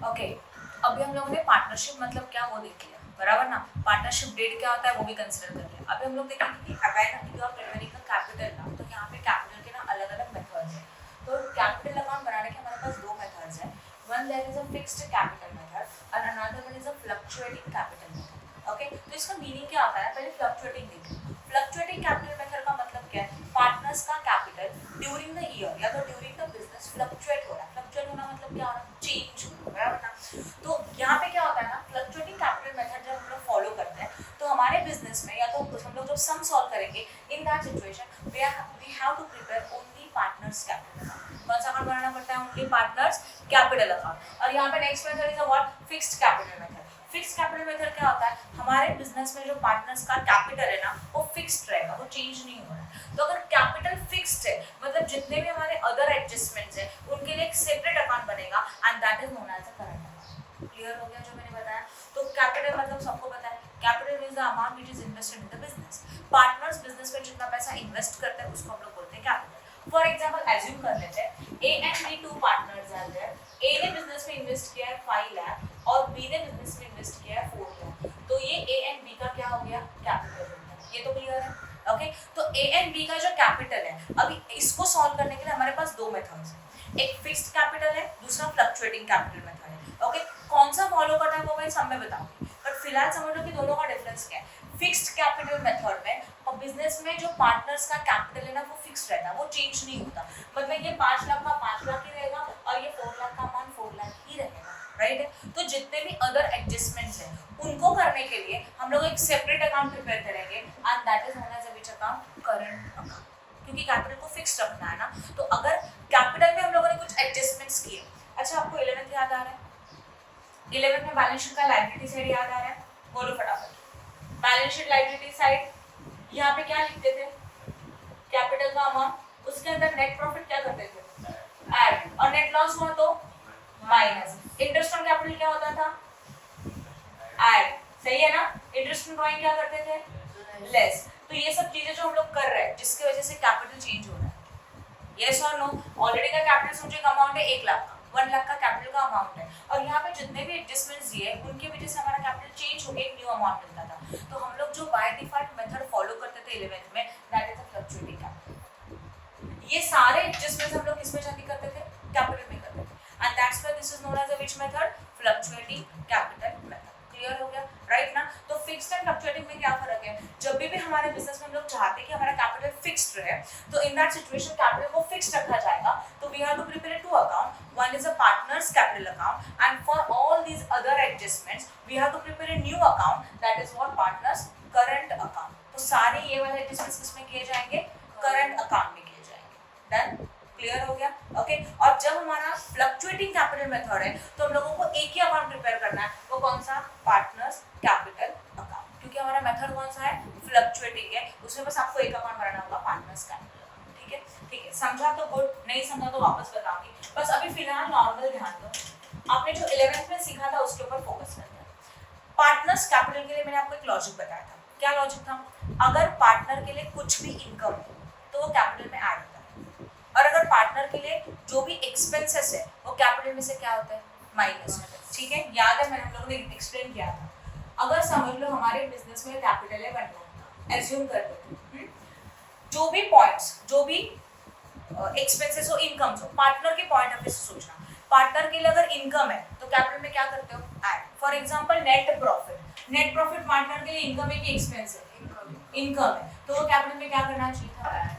Okay, अभी हम लोगों ने पार्टनरशिप मतलब क्या वो देख लिया, बराबर ना। पार्टनरशिप डेट क्या होता है वो भी कंसिडर कर लिया। अभी हम लोग देखेंगे कि अगर you are preparing a capital ना, तो यहाँ पे कैपिटल के ना अलग अलग मेथड्स हैं। तो कैपिटल अकाउंट बनाने के हमारे पास दो मेथड्स हैं। One there is a fixed capital method और another one is a fluctuating capital method. Okay, तो इसका मीनिंग क्या होता है, पहले फ्लक्चुएटिंग देखिए। फ्लक्चुएटिंग कैपिटल मेथड का मतलब क्या है, पार्टनर्स का कैपिटल ड्यूरिंग द ईयर या तो ड्यूरिंग द बिजनेस फ्लक्चुएट हो रहा है। फ्लक्चुएट होना मतलब क्या हो रहा है, चेंज हो रहा है, बराबर ना। तो यहाँ पे क्या होता है ना, फ्लक्चुएटिंग कैपिटल मेथड जब हम लोग फॉलो करते हैं तो हमारे बिजनेस में या तो हम लोग जब सम सॉल्व करेंगे, in that situation we have to prepare only partners capital account. कौन सा अकाउंट बनाना पड़ता है, ओनली पार्टनर्स कैपिटल अकाउंट। और यहाँ पे next method is what, fixed capital method. Fixed capital method क्या होता है, हमारे बिजनेस में जो पार्टनर्स का कैपिटल है ना वो फिक्स्ड रहेगा, वो चेंज नहीं हो रहा है। तो अगर कैपिटल फिक्स्ड है मतलब जितने भी हमारे अदर एडजस्टमेंट्स हैं उनके लिए एक सेपरेट अकाउंट बनेगा and that is known as a current account. Clear हो गया जो मैंने बताया। तो कैपिटल मतलब सबको पता है, capital means the amount which is invested in the business. Partners business में जितना पैसा इन्वेस्ट करते हैं उसको हम लोग बोलते हैं कैपिटल। फॉर एग्जांपल एज्यूम कर लेते हैं A and B two partners are there. A ने बिजनेस में इन्वेस्ट किया है 5 लाख और बी ने बिजनेस में इन्वेस्ट किया है 4 लाख। तो ये ए एंड बी का क्या हो गया, कैपिटल हो गया। ये तो क्लियर है। ओके, तो ए एंड बी का जो कैपिटल है, अभी इसको सॉल्व करने के लिए हमारे पास दो मेथड्स हैं। एक फिक्स्ड कैपिटल है, दूसरा फ्लक्चुएटिंग कैपिटल मेथड है। ओके, कौन सा फॉलो करना है वो मैं सब में बताऊंगी, बट फिलहाल समझ लो कि दोनों का डिफरेंस क्या है। फिक्स्ड कैपिटल मेथड में और बिजनेस में जो पार्टनर्स का कैपिटल है ना वो फिक्स्ड रहता है, वो चेंज नहीं होता। मतलब ये 5 लाख का 5 लाख ही रहेगा और ये 4 लाख का अमाउंट 4 लाख ही रहेगा, राइट है। तो जितने भी अदर एडजस्टमेंट्स हैं उनको करने के लिए हम लोग एक सेपरेट अकाउंट प्रिपेयर करेंगे and that is known as which account, current account. क्योंकि कैपिटल को फिक्स रखना है ना, तो अगर कैपिटल में हम लोगों ने कुछ एडजस्टमेंट्स किए। अच्छा, आपको 11th याद आ रहा है? 11th में बैलेंस शीट का लायबिलिटी साइड याद आ रहा है? बोलो फटाफट। बैलेंस शीट लायबिलिटी साइड, यहाँ पे क्या लिखते थे, कैपिटल का अमाउंट, उसके अंदर नेट प्रॉफिट क्या करते थे, ऐड, और नेट लॉस हुआ तो माइनस। इंटरेस्ट ऑन कैपिटल क्या होता था, ऐड, सही है ना। इंटरेस्ट ऑन ड्राइंग क्या करते थे, लेस। तो ये सब चीजें जो हम लोग कर रहे हैं जिसकी वजह से कैपिटल चेंज हो रहा है, यस और नो। ऑलरेडी का कैपिटल समझो एक अमाउंट है 1 लाख का, 1 लाख का कैपिटल का अमाउंट है और यहाँ पे जितने भी एडजस्टमेंट्स दिए उनकी वजह से हमारा कैपिटल चेंज हो गया, एक न्यू अमाउंट मिलता था। तो हम लोग जो बाय डिफॉल्ट मेथड फॉलो करते थे 11th में, that is a fluctuating capital. ये सारे एडजस्टमेंट्स हम लोग किसमें जाके करते थे, कैपिटल में करते थे and that's why this is known as a which method, fluctuating capital method. Clear हो गया, राइट ना। तो फिक्स्ड एंड फ्लक्चुएटिंग में क्या फर्क है, जब भी हमारे बिजनेस में हम लोग चाहते हैं कि हमारा कैपिटल फिक्स्ड रहे, तो इन दैट सिचुएशन कैपिटल को फिक्स्ड रखा जाएगा। तो we have to prepare two account, one is a partners capital account and for all these other adjustments we have to prepare a new account, that is what, partners current account. तो सारे ये वाले adjustments किसमें किए जाएंगे, current account में किए जाएंगे। डन, क्लियर हो गया। ओके, और जब हमारा फ्लक्चुएटिंग कैपिटल मेथड है तो हम लोगों को एक ही अकाउंट प्रिपेयर करना है, वो कौन सा, पार्टनर्स कैपिटल अकाउंट। क्योंकि हमारा मेथड कौन सा है, फ्लक्चुएटिंग है, उसमें बस आपको एक अकाउंट बनाना होगा, पार्टनर्स कैपिटल अकाउंट। ठीक है, ठीक है, समझा तो गुड, नहीं समझा तो वापस बताऊंगी। बस अभी फिलहाल नॉर्मल ध्यान दो, आपने जो 11th में सीखा था उसके ऊपर फोकस करते हैं। पार्टनर्स कैपिटल के लिए मैंने आपको एक लॉजिक बताया था। क्या लॉजिक था, अगर पार्टनर के लिए कुछ भी इनकम है तो वो कैपिटल में ऐड होता है, और अगर पार्टनर के लिए जो भी एक्सपेंसेस है वो कैपिटल में से क्या होता है, माइनस होता है। ठीक है, याद है मैंने हम लोगों ने एक्सप्लेन किया था। अगर समझ लो हमारे बिजनेस में कैपिटल है 1 लाख, एज्यूम कर लेते हैं, जो भी पॉइंट्स, जो भी एक्सपेंसेस हो, इनकम्स हो, पार्टनर के पॉइंट ऑफ व्यू से सोचना। पार्टनर के लिए अगर इनकम है तो कैपिटल में क्या करते हो, add. For example net profit, net profit partner के लिए इनकम है कि एक्सपेंस है, इनकम है, तो वो कैपिटल में क्या करना चाहिए था, ऐड।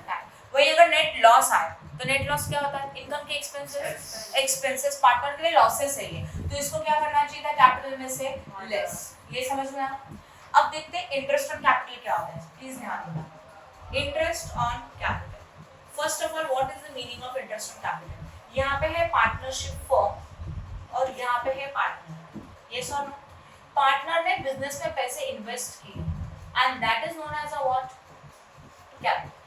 वही अगर नेट लॉस आए तो नेट लॉस क्या होता है, इनकम के एक्सपेंसेस, एक्सपेंसेस पार्टनर के लिए लॉसेस है ये, तो इसको क्या करना चाहिए था, कैपिटल में से लेस। ये समझ में आया। अब देखते हैं इंटरेस्ट ऑन कैपिटल क्या होता है, प्लीज ध्यान देना। Interest on capital, first of all what is the meaning of interest on capital. यहाँ पे है पार्टनरशिप फर्म और यहाँ पे है पार्टनर, यस और नो। पार्टनर ने बिजनेस में पैसे इन्वेस्ट किए and that is known as a what, capital.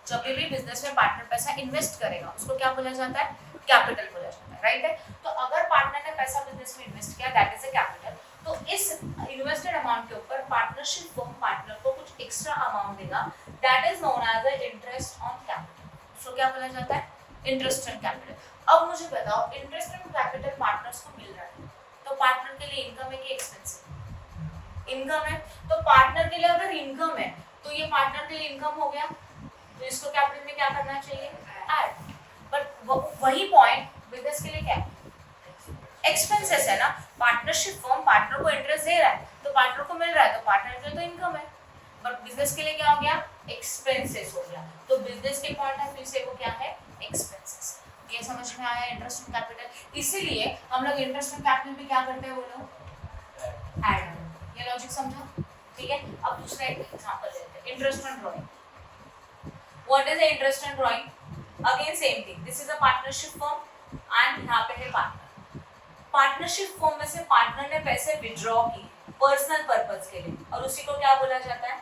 जब भी बिजनेस में पार्टनर पैसा इन्वेस्ट करेगा उसको क्या बोला जाता है, कैपिटल बोला जाता है, राइट है। तो अगर पार्टनर ने पैसा बिजनेस में इन्वेस्ट किया, दैट इज अ कैपिटल। तो इस इन्वेस्टेड अमाउंट के ऊपर पार्टनरशिप फर्म पार्टनर को कुछ एक्स्ट्रा अमाउंट देगा, that is known as a interest on capital. उसको क्या बोला जाता है, इंटरेस्ट ऑन कैपिटल। अब मुझे बताओ इंटरेस्ट ऑन कैपिटल पार्टनर्स को मिल रहा है, तो पार्टनर के लिए इनकम है कि एक्सपेंस है? इनकम है। तो पार्टनर के लिए अगर इनकम है तो ये पार्टनर के लिए इनकम हो गया, तो इसको कैपिटल में क्या करना चाहिए? ऐड। बट वही पॉइंट बिजनेस के लिए क्या है? एक्सपेंसेस है ना। पार्टनरशिप फर्म पार्टनर को इंटरेस्ट दे रहा है तो पार्टनर को मिल रहा है, तो पार्टनर के लिए तो इनकम है, बट बिजनेस के लिए क्या हो गया? एक्सपेंसेस हो गया। तो बिजनेस के पॉइंट ऑफ व्यू से वो क्या है? एक्सपेंसेस। ये समझ में आया इंटरेस्ट ऑन कैपिटल? इसीलिए हम लोग इंटरेस्ट ऑन कैपिटल पे क्या करते हैं बोलो? ऐड। ये लॉजिक समझा? ठीक है। अब दूसरा एक एग्जांपल लेते हैं, interest on drawing. What is the interest on drawing? Again same thing, this is a partnership firm and यहाँ पे है पार्टनर। पार्टनरशिप फर्म में से पार्टनर ने पैसे विड्रॉ किए पर्सनल पर्पस के लिए, और उसी को क्या बोला जाता है?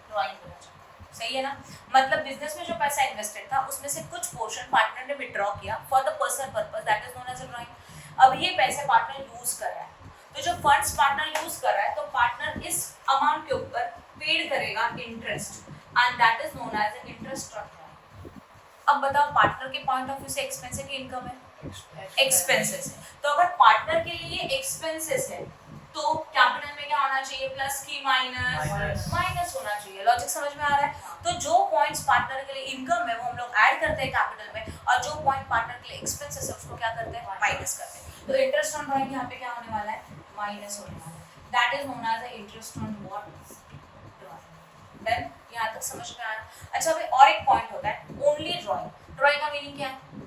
ड्राइंग बोला जाता है। सही है ना। मतलब बिजनेस में जो पैसा इन्वेस्टेड था उसमें से कुछ पोर्शन पार्टनर ने विड्रॉ किया for the personal purpose, that is known as a drawing. अब ये पैसे पार्टनर यूज कर रहा है, तो जो फंड्स पार्टनर यूज कर रहा है तो पार्टनर इस अमाउंट के ऊपर पेड करेगा interest, and that is known as a interest on drawing. अब बताओ पार्टनर के पॉइंट ऑफ व्यू से एक्सपेंस है कि इनकम है? एक्सपेंसेस है। तो अगर पार्टनर के लिए एक्सपेंसेस है तो कैपिटल में क्या होना चाहिए? प्लस की माइनस होना चाहिए। लॉजिक समझ में आ रहा है? तो जो पॉइंट्स पार्टनर के लिए इनकम है वो हम लोग ऐड करते हैं कैपिटल में, और जो पॉइंट पार्टनर के लिए एक्सपेंसेस है उसको क्या करते हैं? माइनस करते हैं। तो इंटरेस्ट ऑन ड्राइंग यहाँ पे क्या होने वाला है? माइनस होने वाला है। That is known as the interest on what? Then यहाँ तक समझ में आया? अच्छा, अभी और एक पॉइंट होता है ओनली ड्राइंग। ड्राइंग का मीनिंग क्या है?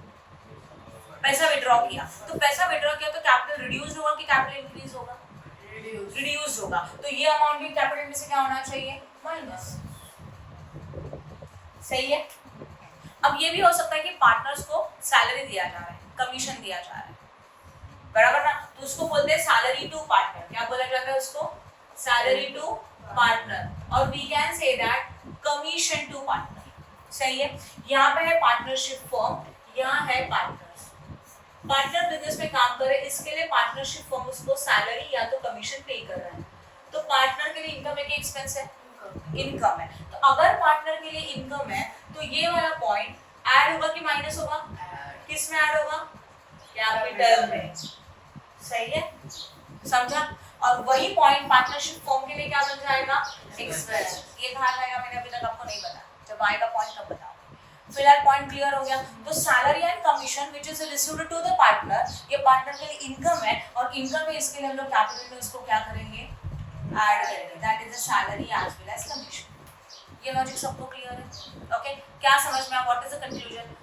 पैसा विड्रॉ किया, तो पैसा विड्रॉ किया तो कैपिटल रिड्यूस होगा कि कैपिटल इंक्रीज होगा? रिड्यूस होगा। तो ये अमाउंट भी कैपिटल में से क्या होना चाहिए? माइनस। सही है। अब ये भी हो सकता है कि पार्टनर्स को सैलरी दिया जा रहा है, कमीशन दिया जा रहा है, बराबर ना, तो उसको बोलते हैं सैलरी टू पार्टनर। क्या बोला जाता है उसको? सैलरी टू पार्टनर, और we can say that commission to partner. सही है। यहाँ पे है पार्टनरशिप फर्म, यहाँ है पार्टनर्स। पार्टनर बिजनेस में काम करे, इसके लिए पार्टनरशिप फर्म उसको सैलरी या तो कमीशन पे कर रहा है। तो पार्टनर के लिए इनकम है कि एक्सपेंस है? इनकम है। तो अगर पार्टनर के लिए इनकम है तो ये वाला पॉइंट ऐड होगा कि माइनस होगा? किस में ऐड होगा? कैपिटल में। सही है, समझा? और वही पॉइंट पार्टनरशिप फर्म के लिए क्या बन जाएगा? एक्सपेंस। ये कहा जाएगा, मैंने अभी तक आपको नहीं बताया, जब आएगा पॉइंट तब बताऊंगा। फिलहाल पॉइंट क्लियर हो गया। तो salary and commission which is received to the partner, ये पार्टनर के लिए इनकम है, और इनकम है इसके लिए हम लोग कैपिटल में इसको क्या करेंगे? ऐड करेंगे। That is the salary as well as commission. ये लॉजिक सबको क्लियर है? ओके, क्या समझ में आया? What is the conclusion?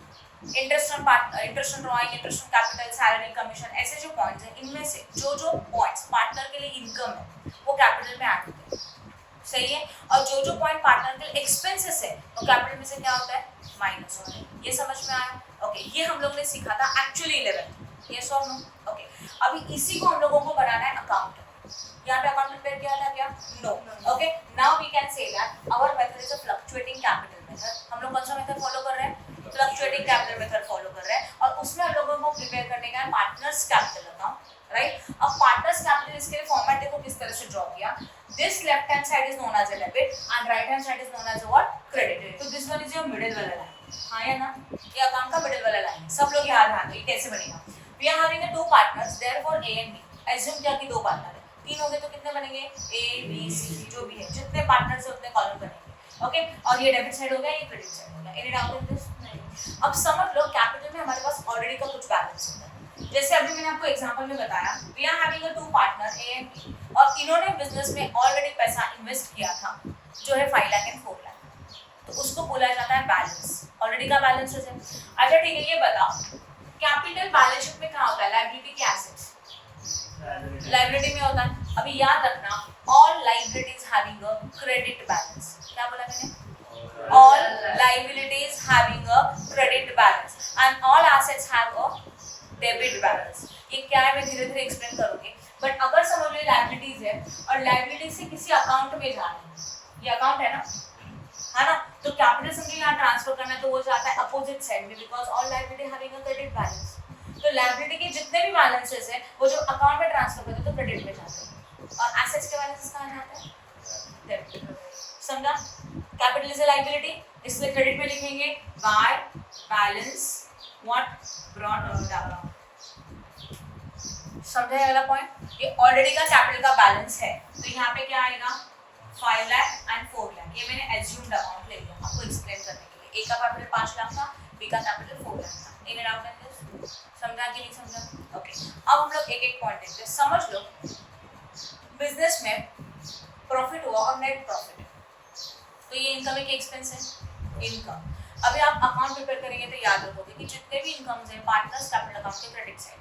Interest on drawing, interest on capital, salary, commission, ऐसे जो पॉइंट्स हैं इनमें से जो पॉइंट्स पार्टनर के लिए इनकम है वो कैपिटल में ऐड होते हैं। सही है। और जो पॉइंट पार्टनर के लिए एक्सपेंसेस है वो कैपिटल में से क्या होता है? माइनस होता है। ये समझ में आया? ओके, ये हम लोग ने सीखा था एक्चुअली 11th। यस और नो? ओके, अभी इसी को हम लोगों को बनाना है अकाउंट। यहाँ पे अकाउंट प्रिपेयर किया था क्या? No. Okay, now we can say that our method is a fluctuating capital method. हम लोग कौन सा मेथड फॉलो कर रहे हैं? फ्लक्चुएटिंग कैपिटल मेथड फॉलो कर रहे हैं, और उसमें हम लोगों को प्रिपेयर करने का है पार्टनर्स कैपिटल अकाउंट, राइट? अब पार्टनर्स कैपिटल इसके लिए फॉर्मेट देखो किस तरह से ड्रॉ किया। This left hand side is known as a debit and right hand side is known as a what? Credit. तो this one is your middle वाला लाइन। हाँ या ना? ये अकाउंट का मिडिल वाला लाइन है। सब लोग याद रखना ये कैसे बनेगा। We are having two partners, therefore A and B. Assume किया कि दो पार्टनर है, तीन होंगे तो कितने बनेंगे? ए बी सी, जो भी है जितने पार्टनर्स है उतने कॉलम बनेंगे। ओके, और ये डेबिट साइड हो गया, ये क्रेडिट साइड हो गया। Any doubt in this? नहीं। अब समझ लो कैपिटल में हमारे पास ऑलरेडी का कुछ बैलेंस होता है। जैसे अभी मैंने आपको एग्जांपल में बताया, we are having two partner A and B, और इन्होंने बिजनेस में ऑलरेडी पैसा इन्वेस्ट किया था जो है 5 लाख एंड 4 लाख, तो उसको बोला जाता है बैलेंस। ऑलरेडी का बैलेंस है। अच्छा ठीक है, ये बताओ कैपिटल बैलेंस शीट में क्या होता है? लायबिलिटी की एसेट्स लायबिलिटी में होता है। अभी याद रखना, all liabilities having a credit balance. क्या बोला मैंने? All liabilities having a credit balance and all assets have a debit balance. ये क्या है मैं धीरे धीरे एक्सप्लेन करूंगी, बट अगर समझ लो लायबिलिटीज है और लायबिलिटी से किसी अकाउंट में जाना है, ये अकाउंट है ना, है ना, तो कैपिटल समझो यहाँ ट्रांसफर करना है तो वो जाता है अपोजिट साइड में, because all liability having a credit balance. तो लायबिलिटी के जितने भी बैलेंसेस है वो जो अकाउंट में ट्रांसफर करते हैं तो क्रेडिट में जाते हैं, और एसेट्स के बैलेंसेस कहाँ जाते हैं? डेबिट। समझा? कैपिटल इज अ लायबिलिटी, इसलिए क्रेडिट में लिखेंगे bye balance what brought down. समझा ये वाला पॉइंट? ये ऑलरेडी का कैपिटल का बैलेंस है, तो यहाँ पे क्या आएगा 5 लाख एंड 4 लाख, ये मैंने एज्यूम्ड अमाउंट ले लिया आपको एक्सप्लेन करने के लिए। ए का कैपिटल 5 लाख था, बी का कैपिटल 4 लाख था। In and out and this समझा कि नहीं समझा? ओके, अब हम लोग एक एक पॉइंट देखते हैं। समझ लो बिजनेस में प्रॉफिट हुआ और नेट प्रॉफिट, तो ये इनकम है कि एक्सपेंस है? इनकम। अभी आप अकाउंट प्रिपेयर करेंगे तो याद रखोगे कि जितने भी इनकम्स हैं पार्टनर्स कैपिटल अकाउंट के credit side,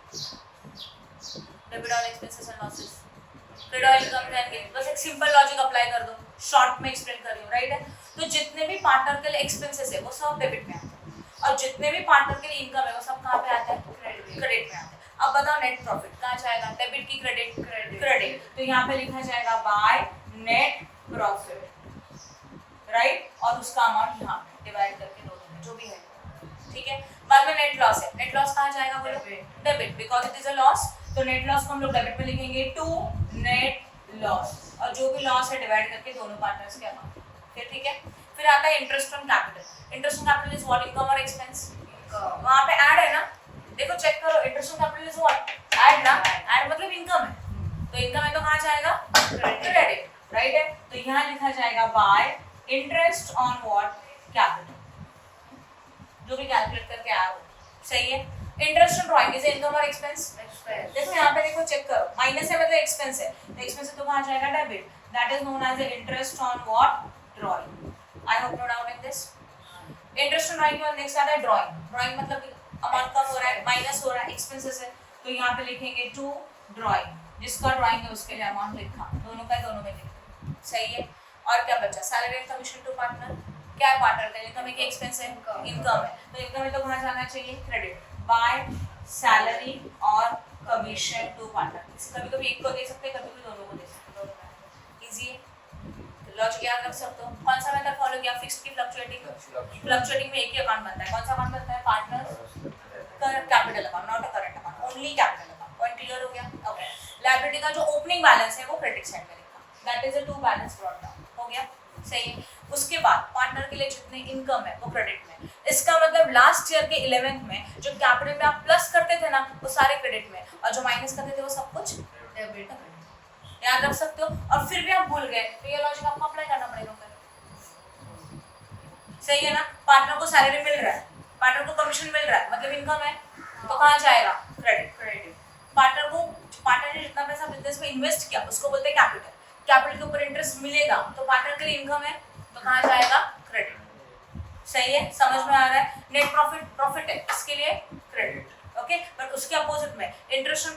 debit all expenses and losses, credit all income जाएंगे। बस एक सिंपल लॉजिक अप्लाई कर दो, शॉर्ट में एक्सप्लेन कर रही हूँ, राइट है? तो जितने भी पार्टनर के लिए एक्सपेंसेस है वो सब डेबिट में आते हैं, और जितने भी पार्टनर के लिए इनकम है वो सब कहाँ पे आता है? क्रेडिट में आता है। अब बताओ नेट प्रॉफिट कहाँ जाएगा? डेबिट की क्रेडिट? क्रेडिट। तो यहाँ पे लिखा जाएगा बाय नेट प्रॉफिट, राइट? और उसका अमाउंट यहाँ पे डिवाइड करके दो जो भी है, ठीक है? बाद में नेट लॉस है, नेट लॉस कहाँ जाएगा बोलो? Debit, because it is a loss, तो नेट लॉस को हम लोग डेबिट में लिखेंगे टू नेट लॉस, और जो भी लॉस है डिवाइड करके दोनों पार्टनर्स के अमाउंट, फिर ठीक है? फिर आता है interest on capital. Interest on capital is what? Income और एक्सपेंस। वहां पे ऐड है ना, देखो चेक करो, interest on capital is what? Add ना, ऐड मतलब इनकम है, तो इनकम है तो कहाँ जाएगा? क्रेडिट, राइट है? तो यहाँ लिखा जाएगा bye interest on what? Capital, जो भी कैलकुलेट करके आया हो, सही है? Interest on drawing is income और एक्सपेंस? देखो यहाँ पे देखो चेक करो, माइनस है मतलब एक्सपेंस है, तो एक्सपेंस है तो कहाँ जाएगा? Debit, that is known as interest on what? Drawing. I hope no doubt in this. Interest on drawing के बाद नेक्स्ट आता है ड्राइंग। ड्राइंग मतलब अमाउंट कम हो रहा है, माइनस हो रहा है, एक्सपेंसेस है, तो यहाँ पे लिखेंगे टू ड्राइंग, जिसका ड्राइंग है उसके लिए अमाउंट लिखा, दोनों का दोनों में लिखा, सही है? और क्या बचा? Salary and commission to partner. क्या है पार्टनर का? इनकम है कि एक्सपेंस है? इनकम है, तो इनकम है तो कहाँ जाना चाहिए? क्रेडिट, बाय सैलरी और कमीशन टू पार्टनर। कभी कभी एक को दे सकते हैं, कभी कभी दोनों को दे सकते हैं, इजी है, लॉजिक याद रख सकते हो। कौन सा मेथड फॉलो किया? फिक्स्ड की फ्लक्चुएटिंग। फ्लक्चुएटिंग में एक ही अकाउंट बनता है, कौन सा अकाउंट बनता है? Partner capital account, not a current account, only capital account. Point clear हो गया? ओके। लायबिलिटी का जो ओपनिंग बैलेंस है वो क्रेडिट साइड में लिखा, that is a to balance brought down, हो गया? सही है। उसके बाद पार्टनर के लिए जितने इनकम है वो क्रेडिट में, इसका मतलब लास्ट ईयर के 11th में जो कैपिटल में आप प्लस करते थे ना वो सारे क्रेडिट में, और जो माइनस करते थे वो सब कुछ डेबिट में। याद रख सकते हो। और फिर भी आप भूल गए तो ये लॉजिक आपको अप्लाई करना पड़ेगा, सही है ना? पार्टनर को सैलरी मिल रहा है, पार्टनर को कमीशन मिल रहा है, मतलब इनकम है, तो कहाँ जाएगा? क्रेडिट। पार्टनर ने जितना पैसा बिजनेस में इन्वेस्ट किया उसको बोलते हैं कैपिटल, कैपिटल के ऊपर इंटरेस्ट मिलेगा तो पार्टनर के लिए इनकम है, तो कहाँ जाएगा? क्रेडिट, सही है? समझ में आ रहा है? नेट प्रॉफिट है, इसके लिए क्रेडिट, ओके? बट उसके अपोजिट में इंटरेस्ट ऑन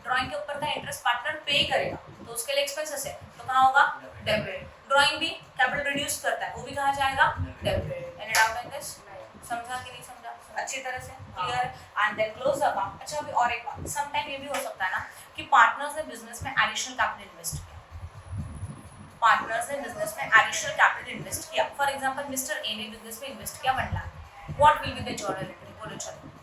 ड्राइंग के ऊपर का इंटरेस्ट पार्टनर पे करेगा, तो उसके लिए एक्सपेंसेस है, तो कहाँ होगा? डेबिट। ड्राइंग भी कैपिटल रिड्यूस करता है, वो भी कहाँ जाएगा? Debit. Any doubt in this? समझा कि नहीं समझा? अच्छी तरह से क्लियर है? And then close the account. अच्छा, अभी और एक बात, सम टाइम ये भी हो सकता है ना कि पार्टनर्स ने बिजनेस में एडिशनल कैपिटल इन्वेस्ट किया, पार्टनर्स ने बिजनेस में एडिशनल कैपिटल इन्वेस्ट किया। फॉर एग्जांपल मिस्टर ए ने बिजनेस में इन्वेस्ट किया 1 lakh, what will be the journal entry? बोलो चलो।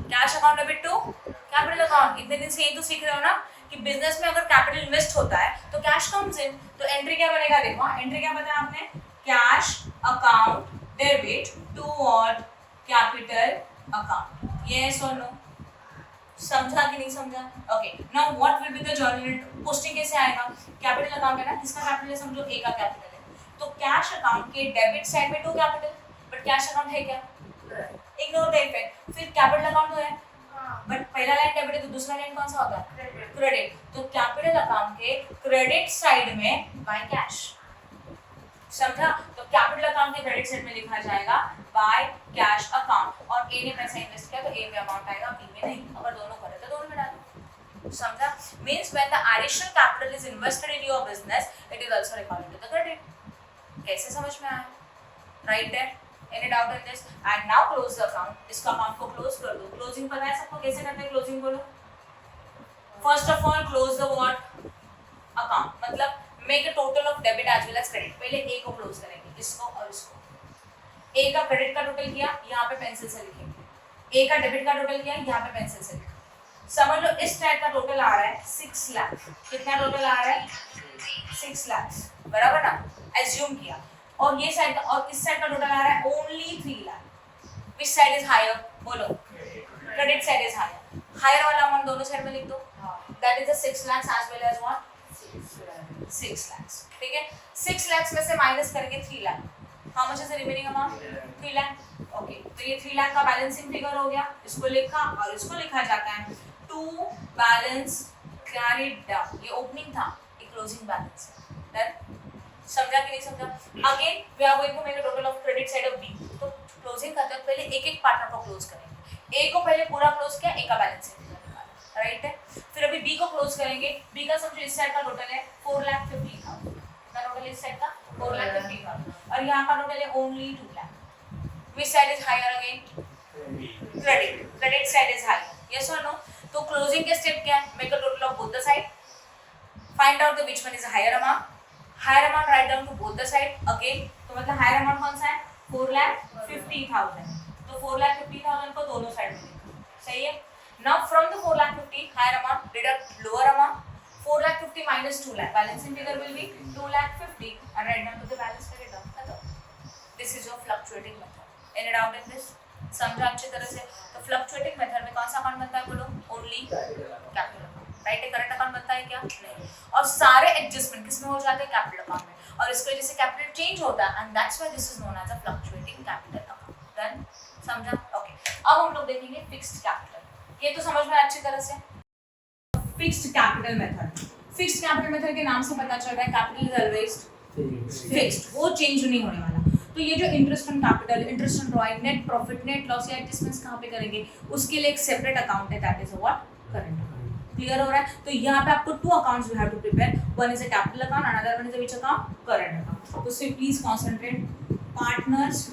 Cash account debit to capital account. इतने दिन से ये तो सीख रहे हो ना कि बिजनेस में अगर कैपिटल इन्वेस्ट होता है तो कैश कम्स इन, तो एंट्री क्या बनेगा? देखो एंट्री क्या बताया आपने? Cash account debit to what? Capital account. Yes और नो? समझा कि नहीं समझा? Okay, now what will be the journal entry? Posting कैसे आएगा? कैपिटल अकाउंट है ना, किसका कैपिटल है? समझो ए का कैपिटल है, तो कैश अकाउंट के डेबिट साइड में to capital, but cash account है क्या? Ignore the effect. फिर कैपिटल अकाउंट तो है, बट पहला लाइन डेबिट है तो दूसरा लाइन कौन सा होता है? क्रेडिट। तो कैपिटल अकाउंट के क्रेडिट साइड में बाय कैश, समझा? तो कैपिटल अकाउंट के क्रेडिट साइड में लिखा जाएगा बाय कैश अकाउंट, और ए ने पैसा इन्वेस्ट किया तो ए में अमाउंट आएगा, बी में नहीं। अगर दोनों करे तो दोनों में डालो, समझा? Means when the additional capital is invested in your business it is also recorded to the credit. कैसे समझ में आया? राइट है? Any doubt in this? And now close the account. इसका अकाउंट को क्लोज कर दो। क्लोजिंग पता है सबको कैसे करते हैं क्लोजिंग? बोलो। First of all close the what? Account, मतलब make a total of debit as well as credit. पहले ए को क्लोज करेंगे, इसको और इसको। ए का क्रेडिट का टोटल किया, यहाँ पे पेंसिल से लिखेंगे। ए का डेबिट का टोटल किया, यहाँ पे पेंसिल से लिखेंगे। समझ लो इस टाइप का टोटल आ रहा है 6 लाख। कितना टोटल आ रहा है? 6 लाख, बराबर ना? एज्यूम किया। और ये साइड का और इस साइड का टोटल आ रहा है only 3 lakh. Which side is higher? बोलो। Credit side is higher, higher वाला अमाउंट दोनों साइड में लिख दो, that is the 6 lakhs as well as what 6 lakhs, ठीक है। 6 lakhs में से माइनस करेंगे 3 lakh, how much is the remaining amount 3 lakh. Okay, तो ये 3 लाख का बैलेंसिंग फिगर हो गया, इसको लिखा और इसको लिखा जाता है टू बैलेंस कैरिड डाउन, ये ओपनिंग था, ये क्लोजिंग बैलेंस है। देन समझा कि नहीं समझा? Again we are going to make a total of credit side of B, तो क्लोजिंग करते वक्त पहले एक एक पार्टनर को क्लोज करेंगे, ए को पहले पूरा क्लोज किया, ए का बैलेंसिंग फिगर निकाला, राइट है। फिर अभी बी को क्लोज करेंगे, बी का समझो इस साइड का टोटल है 4,50,000 का टोटल, इस साइड का 4,50,000 और यहाँ का टोटल है ओनली 2 लाख। Which side is higher again? Credit side is higher, yes और नो? तो क्लोजिंग के स्टेप क्या है? Make a total of both the side, find out the which one is higher amount, higher amount write down to both the side again, तो मतलब higher amount कौन सा है? 4,50,000, तो 4,50,000 को दोनों साइड में लिखो, सही है। Now from the 4,50,000 higher amount deduct lower amount, 4,50,000 minus 2 lakh, balancing figure will be 2,50,000 and write down to the balance figure down, खत्म। This is your fluctuating method. Any doubt in this? समझा अच्छी तरह से? तो fluctuating method में कौन सा account बनता है बोलो? ओनली कैपिटल अकाउंट, राइट है। करंट अकाउंट बनता है क्या? नहीं। और सारे एडजस्टमेंट किसमें हो जाते हैं? कैपिटल अकाउंट में, और इसकी वजह से कैपिटल चेंज होता है and that's why this is known as a fluctuating capital account. Then समझा? ओके, अब हम लोग देखेंगे फिक्स्ड कैपिटल। ये तो समझ में अच्छी तरह से। Fixed capital method, fixed capital method के नाम से पता चल रहा है कैपिटल इज ऑलवेज फिक्स्ड, वो चेंज नहीं होने वाला। तो ये जो interest on capital, interest on drawing, net profit, net loss या एडजस्टमेंट्स कहाँ पे करेंगे? उसके लिए एक सेपरेट अकाउंट है, that is what? Current account. Clear हो रहा है? तो यहाँ पे आपको 2 accounts we have to prepare, one is a capital account, another one is a which account? Current account. तो so please concentrate, partners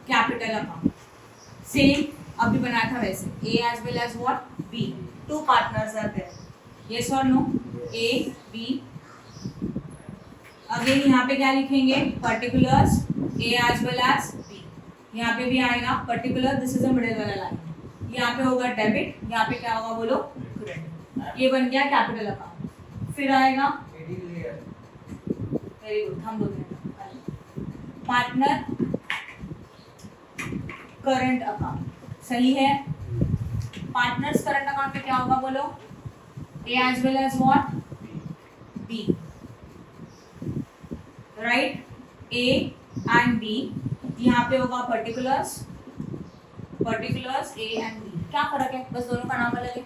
capital account same अभी बनाया था वैसे, A as well as what? B, 2 partners are there, yes और no? A B, again यहाँ पे क्या लिखेंगे? Particulars A as well as B, यहाँ पे भी आएगा particular, this is a middle वाला लाइन, यहाँ पे होगा डेबिट, यहाँ पे क्या होगा बोलो? क्रेडिट। ये बन गया कैपिटल अकाउंट। फिर आएगा वेरी गुड, हम दो पार्टनर करंट अकाउंट, सही है। पार्टनर्स करंट अकाउंट में क्या होगा बोलो? A as well as what? B, right? A and B, यहाँ पे होगा particulars, particulars A and B. क्या फर्क है? बस दोनों का नाम अलग है।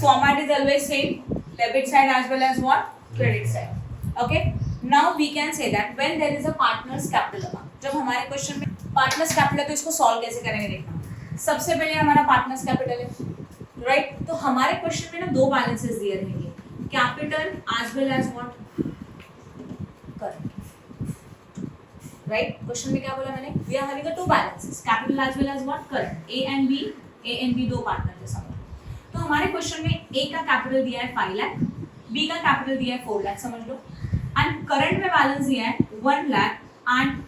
Format is always same, debit side as well as what? Credit side. Okay, now we can say that when there is a partners capital account, जब हमारे क्वेश्चन में पार्टनर्स कैपिटल है तो इसको सॉल्व कैसे करेंगे देखना। सबसे पहले हमारा पार्टनर्स कैपिटल है, राइट? तो हमारे क्वेश्चन में ना 2 बैलेंसेस दिए रहेंगे, capital as well as what? Current, right? Question में क्या बोला मैंने? We are having 2 balances, capital as well as what? Current, A and B 2 partner जैसा। तो हमारे क्वेश्चन में ए का कैपिटल दिया है 5 लाख, बी का कैपिटल दिया है 4 लाख, समझ लो, एंड करंट में बैलेंस दिया है 1 लाख एंड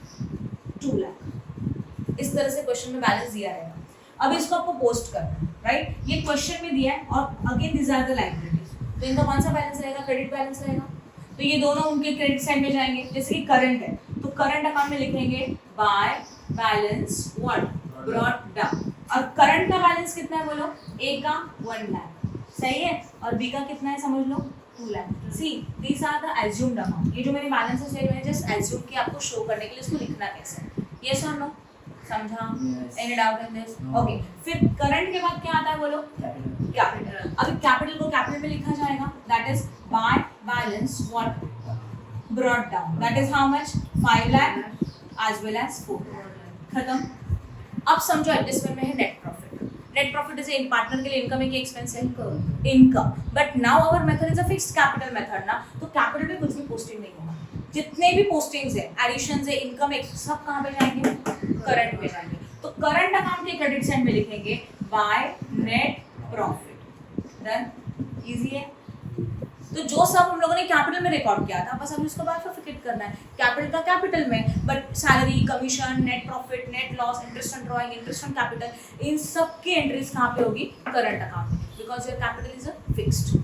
2 लाख। इस तरह से क्वेश्चन में बैलेंस दिया रहेगा। अब इसको आपको पोस्ट करना है, राइट? ये क्वेश्चन में दिया है और again this are the liabilities, तो इनका कौन सा बैलेंस रहेगा? क्रेडिट बैलेंस रहेगा। तो ये दोनों उनके क्रेडिट साइड में जाएंगे। जैसे कि करंट है तो करंट अकाउंट में लिखेंगे bye balance what? Brought down. और करंट का बैलेंस कितना है बोलो? ए का 1 लाख, सही है, और बी का कितना है समझ लो? 2 lakh. See these are the assumed amount. ये जो मैंने बैलेंसेस लिए मैंने जस्ट एज्यूम किया आपको शो करने के लिए, इसको लिखना कैसे? यस और नो? समझा? Any doubt in this? Okay, फिर करंट के बाद क्या आता है बोलो? कैपिटल। अब कैपिटल को कैपिटल में लिखा जाएगा, that is by balance what? Brought down, that is how much? 5 लाख एज वेल एज 4। खत्म। अब समझो एडजस्टमेंट में है net profit. Net profit is इन पार्टनर के लिए इनकम है कि एक्सपेंस है? Income. But now our method is a fixed capital method ना, तो कैपिटल में कुछ भी पोस्टिंग नहीं होगा। जितने भी पोस्टिंग्स है, एडिशंस है, इनकम है, सब कहाँ पे जाएंगे? करंट में जाएंगे। तो करंट अकाउंट के क्रेडिट साइड में लिखेंगे by net profit. Then easy है। तो जो सब हम लोगों ने कैपिटल में रिकॉर्ड किया था, बस हमें उसको बाइफरफिकेट करना है। कैपिटल का कैपिटल में, but salary, commission, net profit, net loss, interest on drawing, interest on capital, इन सब की एंट्रीज कहाँ पे होगी? करंट अकाउंट में, because your capital is a fixed.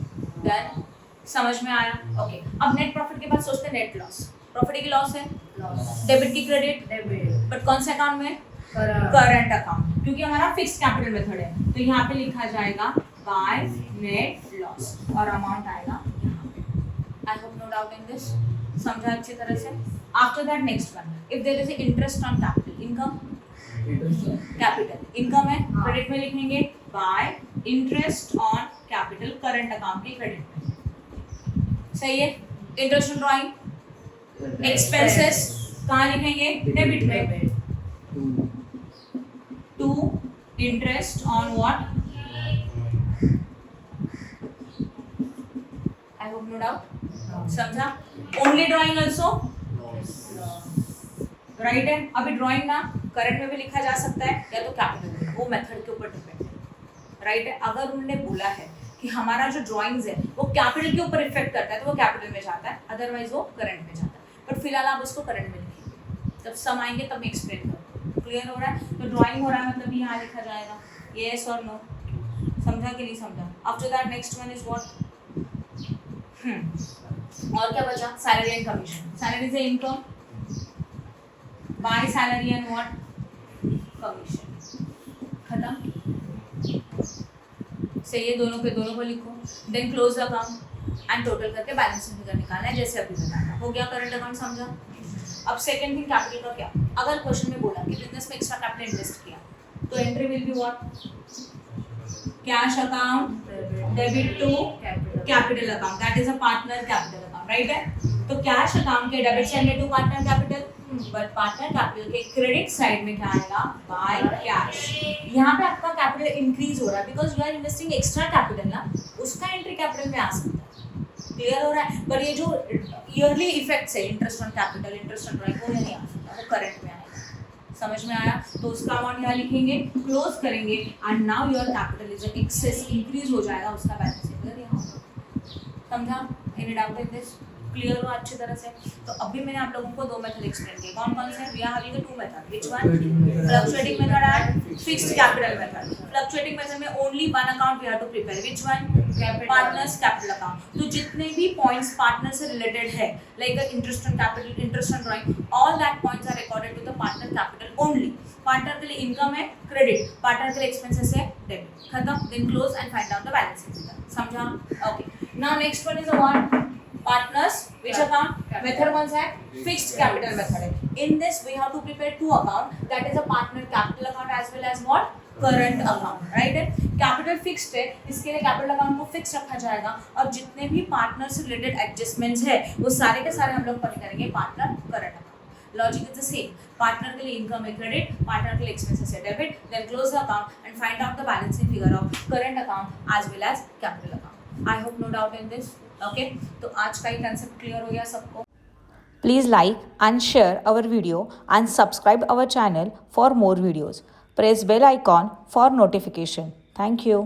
Then समझ में आया? ओके, अब नेट प्रॉफिट के बाद सोचते हैं नेट लॉस। प्रॉफिट की लॉस है, डेबिट की क्रेडिट, बट कौन से अकाउंट में? करंट अकाउंट, क्योंकि हमारा फिक्स कैपिटल मेथड है तो यहाँ पे लिखा जाएगा बाय नेट लॉस और अमाउंट आएगा यहाँ पे। I hope no doubt in this, समझा अच्छी तरह से। After that next one, if there is interest on capital income, capital income है, क्रेडिट में लिखेंगे by interest on capital current account के क्रेडिट में, सही है। इंटरेस्ट ऑन ड्राइंग एक्सपेंसेस कहाँ लिखेंगे, डेबिट में, to interest on what, I hope no doubt, समझा। ओनली ड्राइंग आल्सो राइट है। अभी ड्राइंग ना करंट में भी लिखा जा सकता है या तो कैपिटल में, वो मेथड के ऊपर डिपेंड है, राइट है। अगर उन्होंने बोला है कि हमारा जो ड्राइंग्स है वो कैपिटल के ऊपर इफेक्ट करता है तो वो कैपिटल में जाता है, अदरवाइज वो करंट में जाता है। बट फिलहाल आप उसको करंट में लिखिए, जब सम आएंगे तब एक्सप्लेन करो। क्लियर हो रहा है? तो ड्राइंग हो रहा है मतलब यहाँ लिखा जाएगा येस और नो, समझा कि नहीं समझा। After that next one is what, और क्या बचा, सैलरी एंड कमीशन। सैलरी से income by salary and what, commission, खत्म, सही है। दोनों पे दोनों को लिखो, then close account and total करके बैलेंस फिगर निकालना है जैसे अभी बताया। हो गया करंट अकाउंट, समझा। अब सेकंड थिंग कैपिटल का क्या, अगर क्वेश्चन में बोला कि बिजनेस में एक्स्ट्रा कैपिटल इन्वेस्ट किया तो entry will be what, cash account debit to capital account, that is a partner capital account, right है। तो कैश अकाउंट के debit side to partner capital, but partner capital के credit side में क्या आएगा, by cash. यहाँ पे आपका कैपिटल इंक्रीज हो रहा है because you are investing extra capital ना, उसका एंट्री कैपिटल में आ सकता है। क्लियर हो रहा है? बट ये जो ईयरली इफेक्ट्स है, interest on capital, interest on drawing, वो नहीं आ सकता, वो करंट में आएगा। समझ में आया? तो उसका अमाउंट यहाँ लिखेंगे, क्लोज करेंगे and now your capital is excess, increase हो जाएगा उसका बैलेंस फिगर यहाँ। समझा? Any doubt in this? Clear हो अच्छी तरह से? तो अभी मैंने आप लोगों को दो मेथड एक्सप्लेन किए, कौन कौन से? We are having two method, which one, fluctuating method and fixed capital method. Fluctuating method में only one account we have to prepare, which one, partners capital account. तो जितने भी पॉइंट्स पार्टनर से related है, like interest on capital, interest on drawing, all that points are recorded to the partner capital only. Partner के लिए income है credit, partner के लिए एक्सपेंसेस है डेबिट, खत्म। Then close and find out the balancing figure, समझा? Okay, now next one is a what, partners which account, method one है fixed capital method है। in this we have to prepare two account, that is a partner capital account as well as what, current account, right है। capital fixed है, इसके लिए capital account को fix रखा जाएगा और जितने भी partner से related adjustments है वो सारे के सारे हम लोग पढ़ करेंगे partner current account। logic is the same, partner के लिए income है credit, partner के लिए expenses है debit, then close the account and find out the balancing figure of current account as well as capital account। I hope no doubt in this, okay? तो आज का ही concept clear हो गया सबको। Please like and share our video and subscribe our channel for more videos. Press bell icon for notification. Thank you.